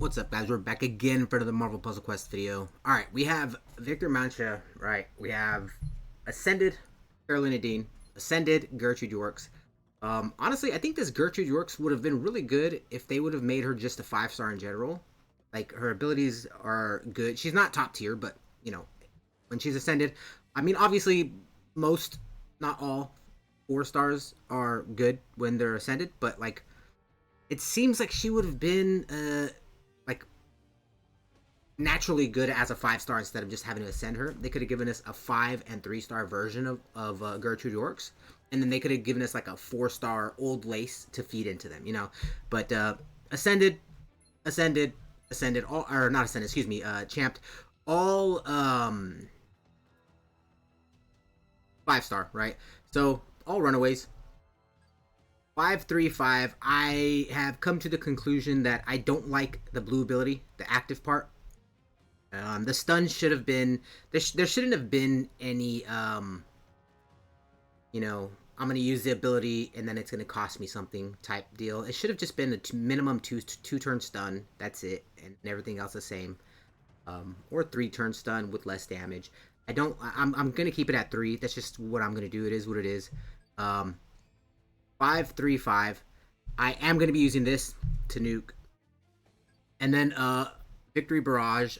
What's up, guys? We're back again for another Marvel Puzzle Quest video. Alright, we have Victor Mancha, right? We have Ascended Carolina Dean, Ascended Gertrude Yorks. Honestly, I think this Gertrude Yorks would have been really good if they would have made her just a 5-star in general. Like, her abilities are good. She's not top tier, but, you know, when she's Ascended, I mean, obviously, most, not all, 4 stars are good when they're Ascended, but, like, it seems like she would have been, like naturally good as a 5-star instead of just having to ascend her. They could have given us a 5 and 3-star version of Gertrude Yorks, and then they could have given us like a 4-star old lace to feed into them, you know. But ascended, ascended, ascended, all or not ascended, excuse me, champed, all 5-star, right? So all runaways. 535. I have come to the conclusion that I don't like the blue ability, the active part. The stun should have been there shouldn't have been any you know, I'm gonna use the ability and then it's gonna cost me something type deal. It should have just been a minimum two turn stun. That's it, and everything else the same. Or 3-turn stun with less damage. I'm gonna keep it at 3. That's just what I'm gonna do. It is what it is. 535. I am going to be using this to nuke. And then Victory Barrage.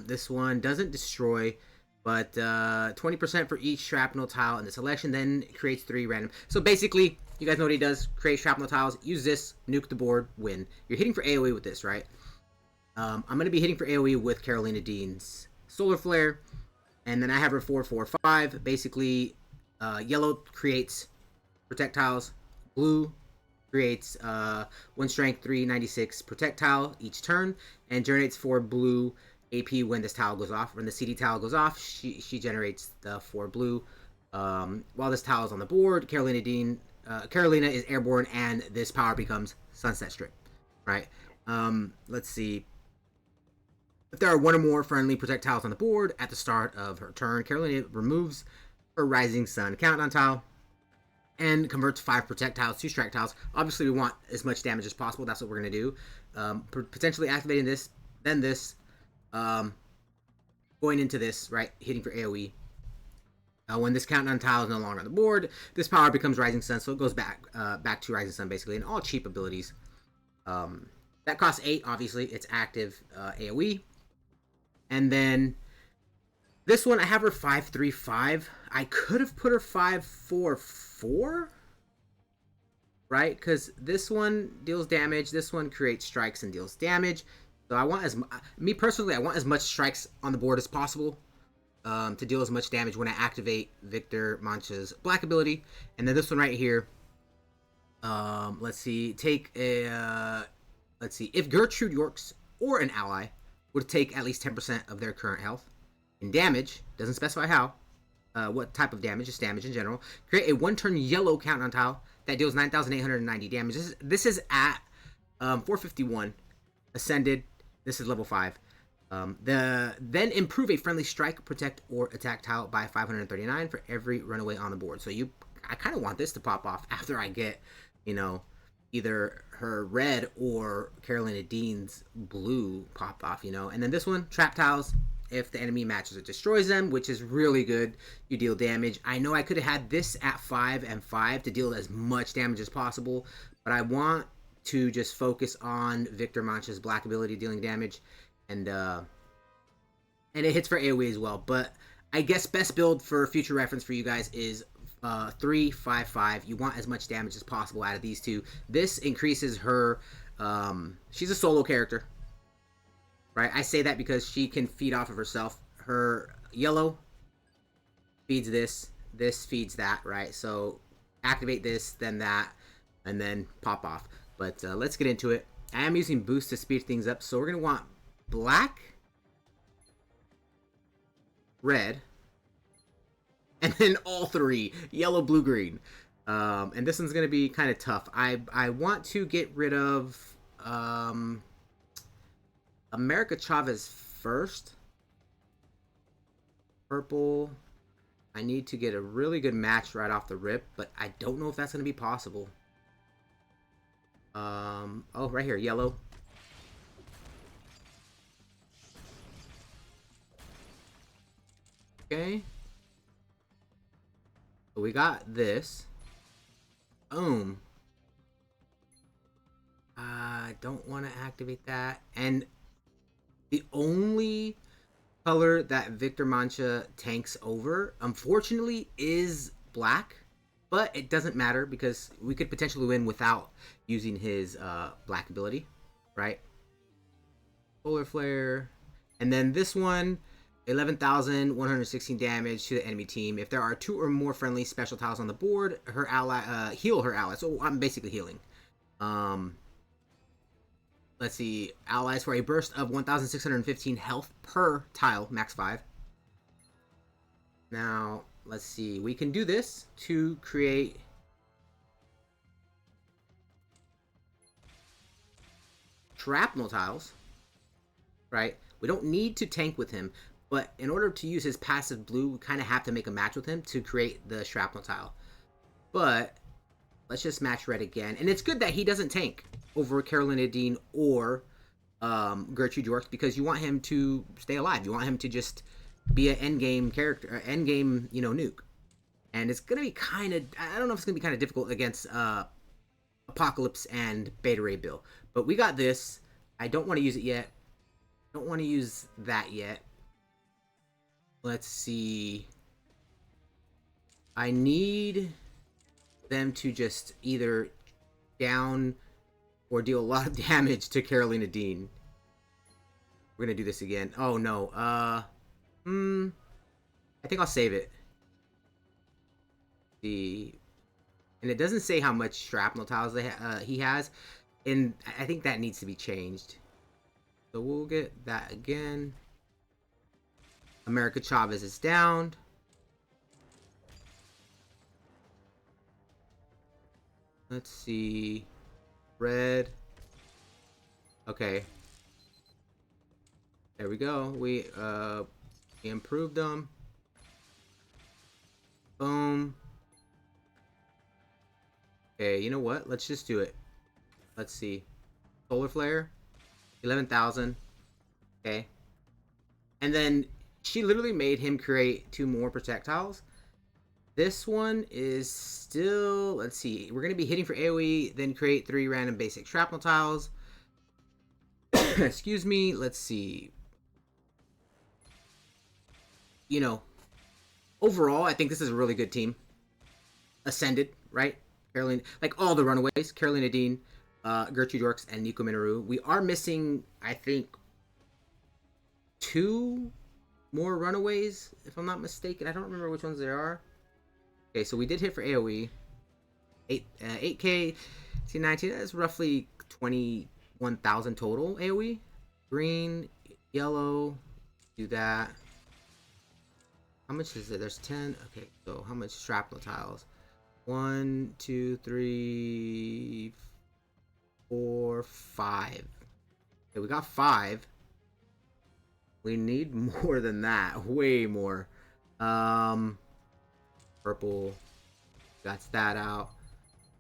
This one doesn't destroy, but 20% for each shrapnel tile in the selection, then creates 3 random. So basically, you guys know what he does. Create shrapnel tiles, use this, nuke the board, win. You're hitting for AoE with this, right? I'm going to be hitting for AoE with Carolina Dean's Solar Flare. And then I have her 4-4-5. Basically, yellow creates projectiles, blue creates 1 strength 396 projectile each turn, and generates 4 blue AP when this tile goes off. When the CD tile goes off, she generates the 4 blue. While this tile is on the board, Carolina is airborne, and this power becomes Sunset Strip. Right? Let's see. If there are 1 or more friendly projectiles on the board at the start of her turn, Carolina removes her Rising Sun countdown tile and converts 5 projectiles to strike tiles. Obviously, we want as much damage as possible. That's what we're going to do. Potentially activating this, then this, going into this, right, hitting for AoE. When this countdown tile is no longer on the board, this power becomes Rising Sun, so it goes back to Rising Sun, basically, and all cheap abilities. That costs 8, obviously. It's active AoE. And then this one, I have her 5-3-5. I could have put her 5-4-4, right? Because this one deals damage. This one creates strikes and deals damage. So I want me personally, I want as much strikes on the board as possible to deal as much damage when I activate Victor Mancha's black ability. And then this one right here. Let's see. Let's see. If Gertrude Yorks or an ally would take at least 10% of their current health in damage, doesn't specify how, what type of damage, just damage in general, create a 1-turn yellow countdown tile that deals 9,890 damage. This is at 451, ascended. This is level 5. Then improve a friendly strike, protect, or attack tile by 539 for every runaway on the board. So I kind of want this to pop off after I get, you know, either her red or Carolina Dean's blue pop off, you know. And then this one, trap tiles. If the enemy matches or destroys them, which is really good, you deal damage. I know I could have had this at 5 and 5 to deal as much damage as possible, but I want to just focus on Victor Mancha's black ability dealing damage, and it hits for AoE as well. But I guess best build for future reference for you guys is 3-5-5. You want as much damage as possible out of these two. This increases her. She's a solo character. Right, I say that because she can feed off of herself. Her yellow feeds this feeds that, right? So activate this, then that, and then pop off. But let's get into it. I am using boost to speed things up, so we're gonna want black, red, and then all 3, yellow, blue, green. And this one's gonna be kind of tough. I want to get rid of America Chavez first. Purple. I need to get a really good match right off the rip, but I don't know if that's going to be possible. Oh, right here, yellow. Okay. So we got this. Boom. I don't want to activate that. And the only color that Victor Mancha tanks over, unfortunately, is black. But it doesn't matter because we could potentially win without using his black ability, right? Solar Flare. And then this one, 11,116 damage to the enemy team. If there are 2 or more friendly special tiles on the board, her ally heal her ally. So I'm basically healing. Let's see, allies for a burst of 1,615 health per tile, max 5. Now, let's see, we can do this to create shrapnel tiles, right? We don't need to tank with him, but in order to use his passive blue, we kind of have to make a match with him to create the shrapnel tile. But let's just match red again. And it's good that he doesn't tank over Carolina Dean or Gertrude Yorks, because you want him to stay alive. You want him to just be an endgame character, endgame, you know, nuke. And it's going to be kind of, I don't know if it's going to be kind of difficult against Apocalypse and Beta Ray Bill. But we got this. I don't want to use it yet. Don't want to use that yet. Let's see. I need them to just either down or deal a lot of damage to Carolina Dean. We're gonna do this again. Oh no. I think I'll save it. And it doesn't say how much shrapnel tiles he has, and I think that needs to be changed. So we'll get that again. America Chavez is down. Let's see. Red. Okay. There we go. We improved them. Boom. Okay, you know what? Let's just do it. Let's see. Solar Flare. 11,000. Okay. And then she literally made him create 2 more projectiles. This one is still, let's see, we're going to be hitting for AoE, then create 3 random basic shrapnel tiles. Excuse me, let's see. You know, overall, I think this is a really good team. Ascended, right? Carolina, like all the Runaways, Carolina Dean, Gertrude Yorks, and Nico Minoru. We are missing, I think, 2 more Runaways, if I'm not mistaken. I don't remember which ones there are. Okay, so we did hit for AoE. 8K, C19, that's roughly 21,000 total AoE. Green, yellow, do that. How much is it? There's 10. Okay, so how much shrapnel tiles? 1, 2, 3, 4, 5. Okay, we got 5. We need more than that. Way more. Purple. Got that out.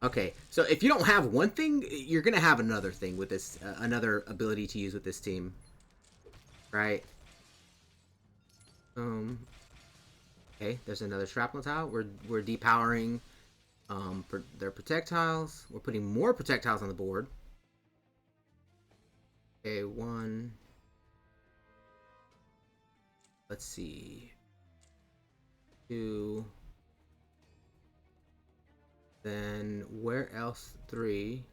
Okay, so if you don't have one thing, you're gonna have another thing with this, another ability to use with this team, right? Okay, there's another shrapnel tile. We're depowering their projectiles. We're putting more projectiles on the board. Okay, 1. Let's see. 2. Then where else? 3.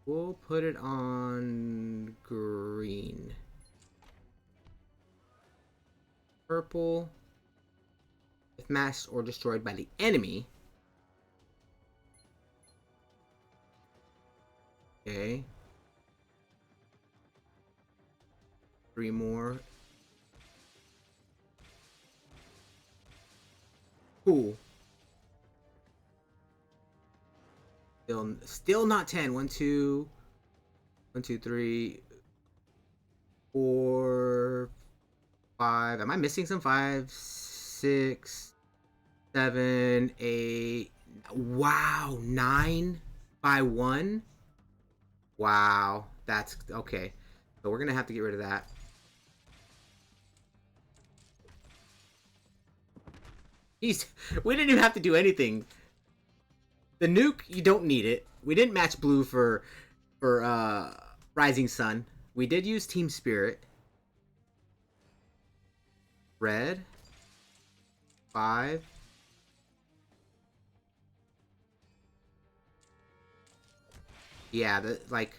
We'll put it on green. Purple. If matched or destroyed by the enemy. Okay. 3 more. Cool. Still not 10. 1, 2, 3, 4, 5. Am I missing some? 5, 6, 7, 8. Wow, 9 by 1. Wow, that's okay. So we're gonna have to get rid of that. He's. We didn't even have to do anything. The nuke, you don't need it. We didn't match blue for Rising Sun. We did use Team Spirit. Red. 5. Yeah, like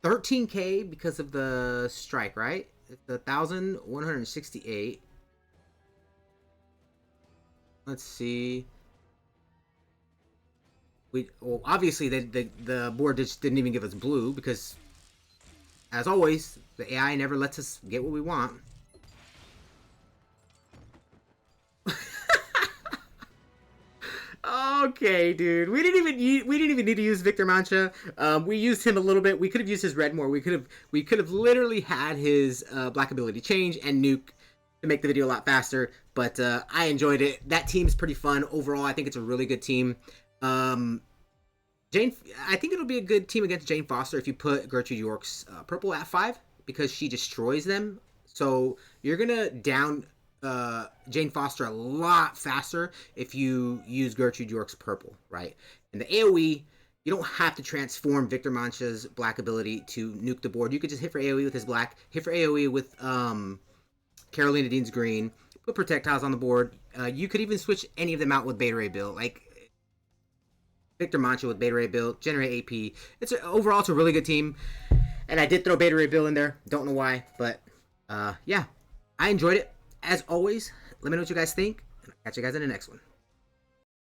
13k because of the strike, right? It's 1,168. Let's see. Well, obviously the board just didn't even give us blue because, as always, the AI never lets us get what we want. Okay, dude. We didn't even need to use Victor Mancha. We used him a little bit. We could have used his red more. We could have literally had his black ability change and nuke to make the video a lot faster. But I enjoyed it. That team's pretty fun overall. I think it's a really good team. Jane, I think it'll be a good team against Jane Foster if you put Gertrude York's purple at 5 because she destroys them. So you're gonna down Jane Foster a lot faster if you use Gertrude York's purple, right? And the AoE, you don't have to transform Victor Mancha's black ability to nuke the board. You could just hit for AoE with his black, hit for AoE with Carolina Dean's green, put projectiles on the board. You could even switch any of them out with Beta Ray Bill, like Victor Mancha with Beta Ray Bill, generate AP. Overall, it's a really good team. And I did throw Beta Ray Bill in there. Don't know why, but yeah, I enjoyed it. As always, let me know what you guys think. Catch you guys in the next one.